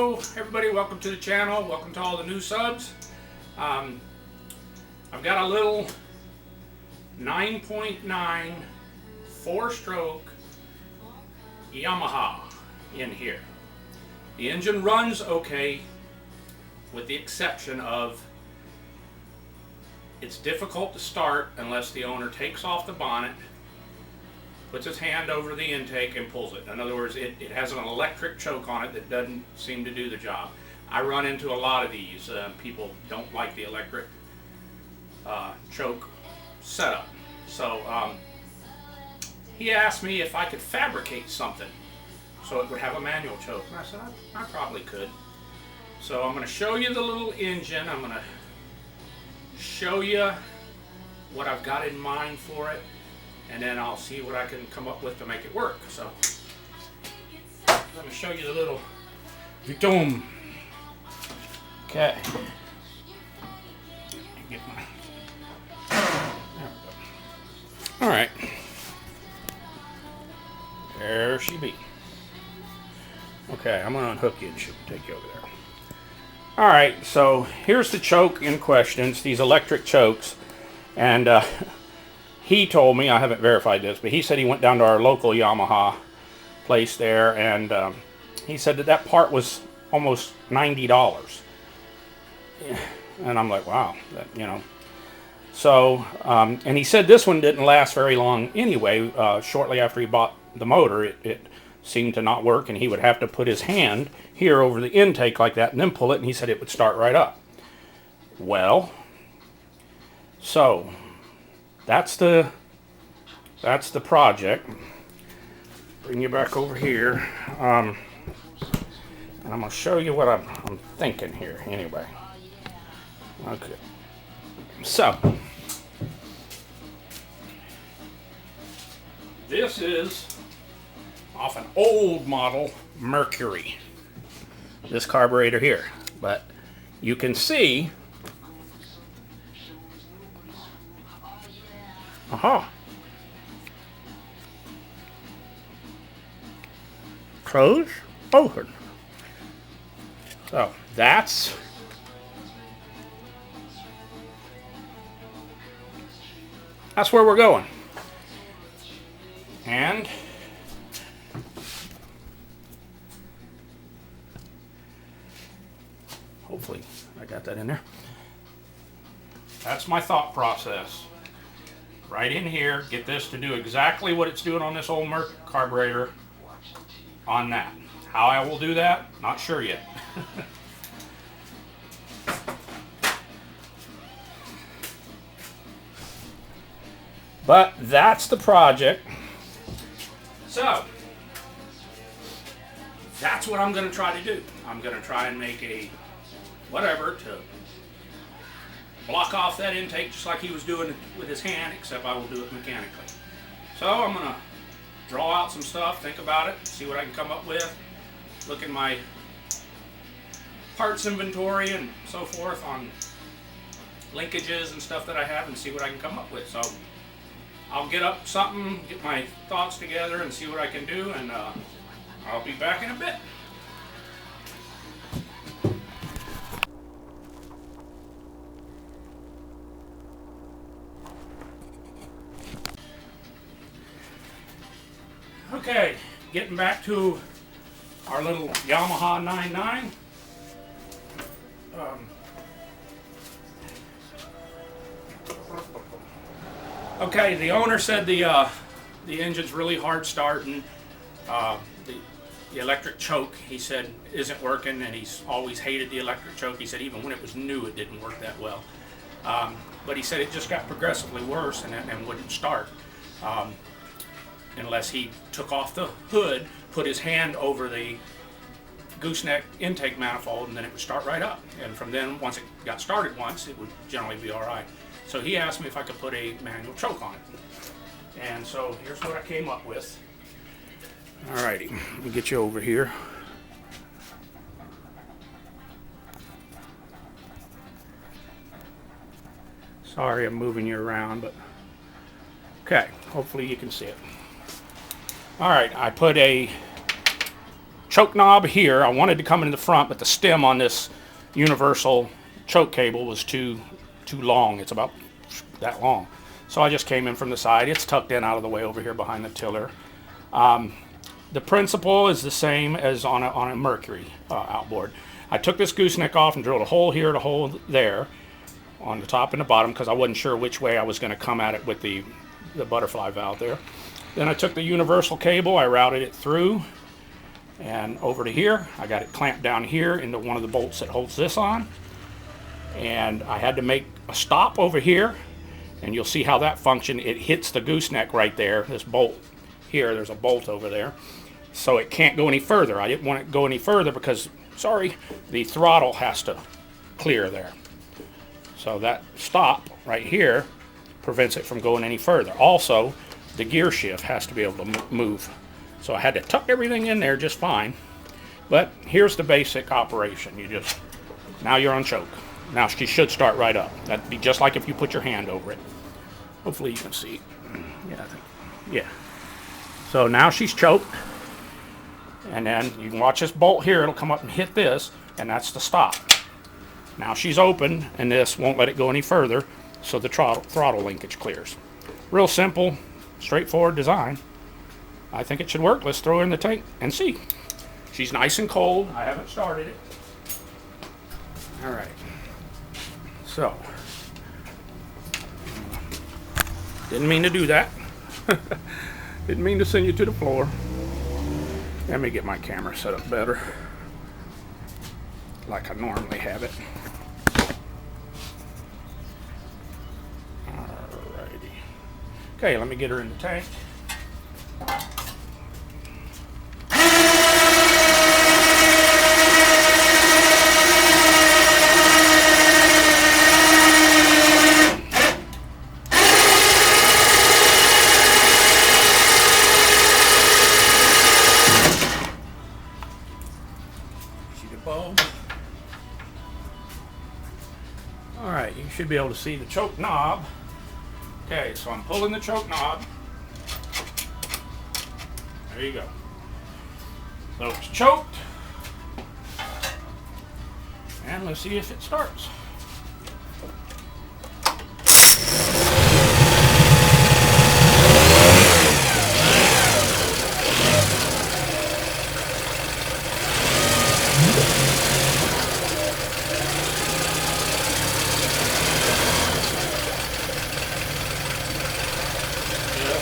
Hello everybody, welcome to the channel, welcome to all the new subs. I've got a little 9.9 4-stroke Yamaha in here. The engine runs okay, with the exception of it's difficult to start unless the owner takes off the bonnet, puts his hand over the intake and pulls it. In other words, it has an electric choke on it that doesn't seem to do the job. I run into a lot of these. People don't like the electric choke setup. So he asked me if I could fabricate something so it would have a manual choke. And I said, I probably could. So I'm going to show you the little engine. I'm going to show you what I've got in mind for it, and then I'll see what I can come up with to make it work. So let me show you the little Victum. Okay. Get my, there we go. All right. There she be. Okay, I'm gonna unhook you and take you over there. All right, so here's the choke in question. It's these electric chokes, and he told me, I haven't verified this, but he said he went down to our local Yamaha place there, and he said that part was almost $90. And I'm like, wow, that, you know. So, and he said this one didn't last very long anyway. Shortly after he bought the motor, it seemed to not work, and he would have to put his hand here over the intake like that and then pull it, and he said it would start right up. Well, so that's the project. Bring you back over here, and I'm going to show you what I'm thinking here anyway. Okay, so this is off an old model Mercury, this carburetor here, but you can see close, open. So that's where we're going. And hopefully I got that in there. That's my thought process. Right in here, get this to do exactly what it's doing on this old Merc carburetor on that. How I will do that, not sure yet. But that's the project. So that's what I'm going to try to do. I'm going to try and make a whatever to block off that intake just like he was doing it with his hand, except I will do it mechanically. So I'm going to draw out some stuff, think about it, see what I can come up with, look in my parts inventory and so forth on linkages and stuff that I have, and see what I can come up with. So I'll get up something, get my thoughts together and see what I can do, and I'll be back in a bit. Okay, getting back to our little Yamaha 99. Okay, the owner said the engine's really hard starting. The electric choke, he said, isn't working, and he's always hated the electric choke. He said even when it was new, it didn't work that well. But he said it just got progressively worse and wouldn't start. Unless he took off the hood, put his hand over the gooseneck intake manifold, and then it would start right up. And from then, once it got started once, it would generally be all right. So he asked me if I could put a manual choke on it. And so here's what I came up with. Alrighty, let me get you over here. Sorry I'm moving you around, but okay, hopefully you can see it. Alright, I put a choke knob here, I wanted to come into the front, but the stem on this universal choke cable was too long. It's about that long. So I just came in from the side. It's tucked in out of the way over here behind the tiller. The principle is the same as on a Mercury outboard. I took this gooseneck off and drilled a hole here and a hole there on the top and the bottom because I wasn't sure which way I was going to come at it with the butterfly valve there. Then I took the universal cable, I routed it through and over to here. I got it clamped down here into one of the bolts that holds this on. And I had to make a stop over here, and you'll see how that functioned. It hits the gooseneck right there, this bolt here, there's a bolt over there. So it can't go any further. I didn't want it to go any further because, sorry, the throttle has to clear there. So that stop right here prevents it from going any further. Also, the gear shift has to be able to move. So I had to tuck everything in there just fine. But here's the basic operation. Now you're on choke. Now she should start right up. That'd be just like if you put your hand over it. Hopefully you can see. Yeah, yeah. So now she's choked. And then you can watch this bolt here. It'll come up and hit this, and that's the stop. Now she's open, and this won't let it go any further, so the throttle linkage clears. Real simple, straightforward design. I think it should work. Let's throw her in the tank and see. She's nice and cold. I haven't started it. All right. So, didn't mean to do that. Didn't mean to send you to the floor. Let me get my camera set up better, like I normally have it. Alrighty. Okay, let me get her in the tank. Alright, you should be able to see the choke knob. Okay, so I'm pulling the choke knob. There you go. So it's choked. And let's see if it starts.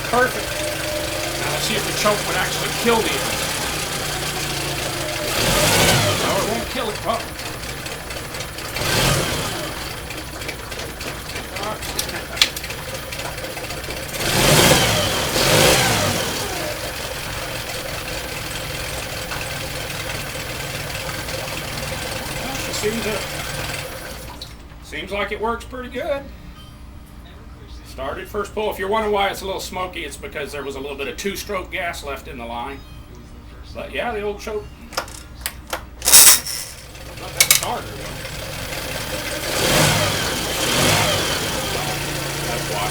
Perfect. Now let's see if the choke would actually kill the engine. No, it won't kill it. Oh. Well, seems like it works pretty good. Started first pull. If you're wondering why it's a little smoky, it's because there was a little bit of two-stroke gas left in the line. But yeah, the old choke. Not that starter though. That's why.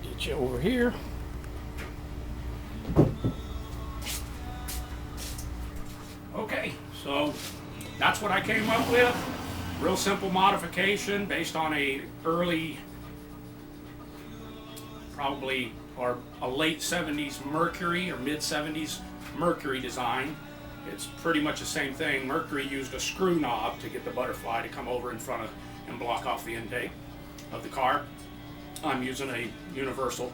Get you over here. Okay, so that's what I came up with. Real simple modification based on a early, probably, or a late 70s Mercury or mid 70s Mercury design. It's pretty much the same thing. Mercury used a screw knob to get the butterfly to come over in front of and block off the intake of the car. I'm using a universal,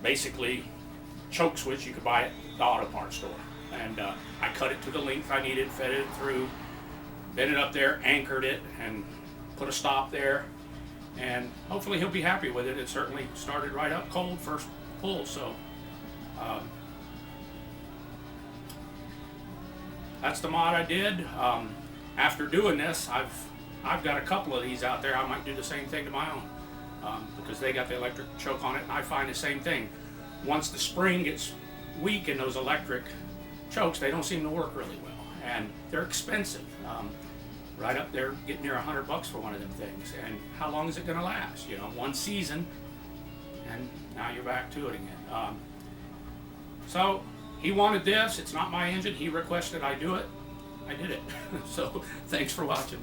basically, choke switch you could buy at the auto parts store. And I cut it to the length I needed, fed it through, bent it up there, anchored it, and put a stop there. And hopefully he'll be happy with it. It certainly started right up cold first pull, so that's the mod I did. After doing this, I've got a couple of these out there. I might do the same thing to my own. because they got the electric choke on it, and I find the same thing. Once the spring gets weak in those electric chokes, they don't seem to work really well, and they're expensive. Right up there, getting near $100 for one of them things. And how long is it going to last? You know, one season, and now you're back to it again. So he wanted this. It's not my engine. He requested I do it. I did it. So thanks for watching.